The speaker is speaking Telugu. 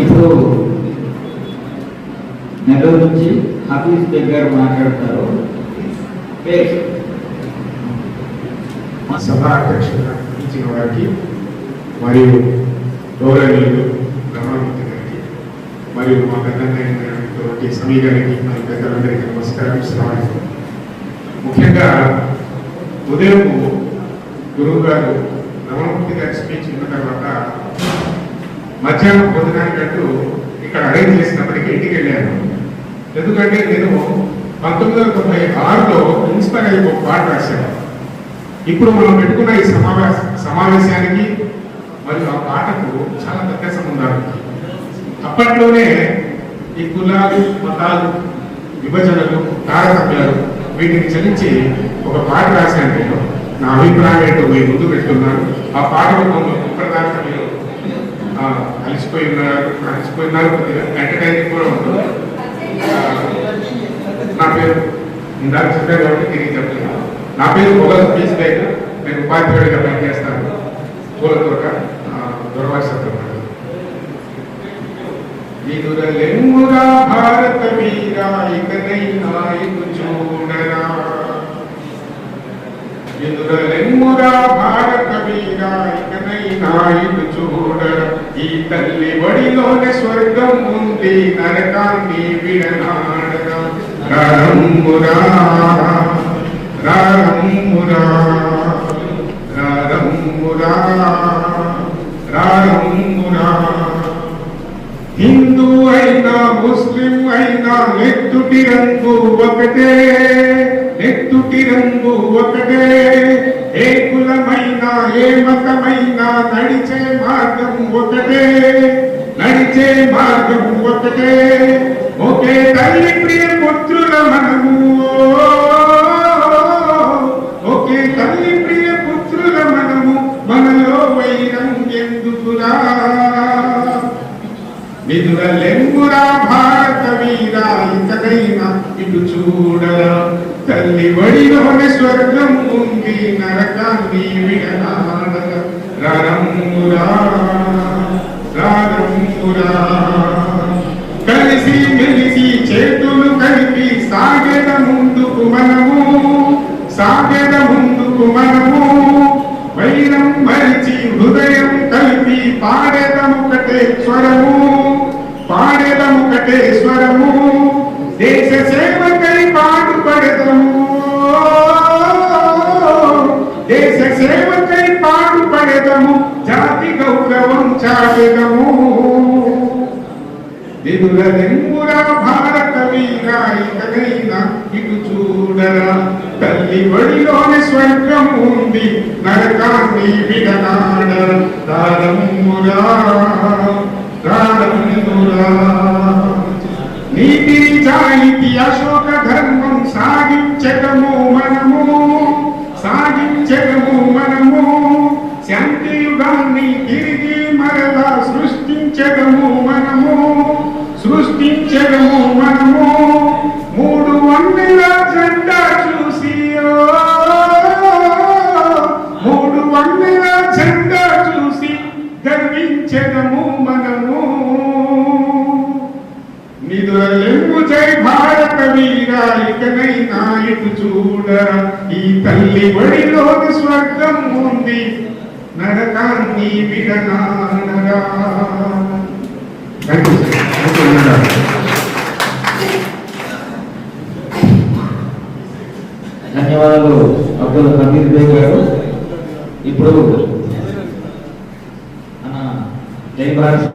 ఇప్పుడు నెల్లూరు నుంచి హఫీజ్ దగ్గర మాట్లాడతారు. సభా అధ్యక్షులుగా ఇచ్చిన వారికి మరియు గౌరవనీయులు రమణమూర్తి గారికి మరియు మా పెద్దన్నటువంటి సమీ గారికి మరియు పెద్దలందరికీ నమస్కారం. ముఖ్యంగా ఉదయం గురువు గారు రమణమూర్తి గారి స్పీచ్ ఉన్న తర్వాత మధ్యాహ్నం భోజనానికంటూ ఇక్కడ అరేంజ్ చేసినప్పటికీ ఇంటికి వెళ్ళాను. ఎందుకంటే నేను 1996లో ఇన్స్పైర్ అయ్యి ఒక పాట రాశాను. ఇప్పుడు మనం పెట్టుకున్న ఈ సమావేశానికి మరియు ఆ పాటకు చాలా పెద్ద సంబంధాలు. అప్పట్లోనే ఈ కులాలు, మతాలు, విభజనలు, తారతమ్యాలు వీటిని చలించి ఒక పాట రాశాను. నేను నా అభిప్రాయం ఏంటో మీ ముందు పెట్టుకున్నాను. ఆ పాట రూపంలో ఇప్పటిదాకా మీరు అలసిపోయినారు కొద్దిగా ఎంటర్టైనింగ్ కూడా ఉంటుంది. నా పేరు ఇందాక చెప్పాను కాబట్టి తిరిగి చెప్తున్నాను. నా పేరు మొగల్ పీస్ బైక్. నేను ఉపాధ్యాయుడిగా పనిచేస్తాను. పూలతోట దొరవాసత్వం. ఇదురలెమ్మురా భారత వీరా ఇకనైనా ఇటు చూడరా, ఎదురలెమ్మురా భారత వీరా ఇకనైనా ఇటు చూడరా, ఈ తల్లి బడిలోనే స్వర్గం ఉంది నరకాన్ని విడనాడరా, రారమ్మురా రారమ్మురా రారమ్మురా రారమ్మురా. హిందూ అయినా ముస్లిం అయినా నెత్తుటి రంగు ఒకటే, నెత్తుటి రంగు ఒకటే. ఏ కులమైనా ఏ మతమైనా నడిచే మార్గం ఒకటే, నడిచే మార్గం ఒకటే. ఒకే తల్లి ప్రియ పుత్రుల మనము, ఒకే తల్లి ప్రియ పుత్రుల మనము, మనలో వైరం ఎందుకురా. నిదురలెమ్మురా భారత వీరా ఇకనైనా ఇటు చూడరా, తల్లి బడిలోనే స్వర్గం ఉంది నరకాన్ని విడనాడరా, రారమ్మురా రారమ్మురా. కలిసి మెలిసి చేతులు కలిపి సాగెద ముందుకు మనము, సాగెద ముందుకు మనము. వైరం మరిచి హృదయం కలిపి పాడెదముకటే స్వరము, పాడెదముకటే స్వరము. దేశ సేవకై పాటుపడెదము, దేశ సేవకై పాటుపడెదము. జాతి గౌరవం చాటెదము. నిదురలెమ్మురా భారత వీరా ఇకనైనా ఇటు చూడరా, తల్లి బడిలోని స్వర్గం ఉంది నరకాన్ని విడనాడరా, రారమ్మురా రారమ్మురా. నీతి నిజాయితీ అశోక ధర్మం సాగించటము మనము, సాగించటము మనము. శాంతి యుగాన్ని తిరిగి మరలా సృష్టించటము మనము, సృష్టించటము మనము. 300 జెండా చూసి, 300 జెండా చూసి గర్వించదము మనము. నిదురలెమ్ము జై భారత వీరా ఇకనైనా ఇటు చూడరా, ఈ తల్లి బడిలోని స్వర్గం ఉంది నరకాన్ని విడనాడరా. ధన్యవాదాలు అబ్దుల్ హమీద్ బేగ్ గారు. ఇప్పుడు జై భారత్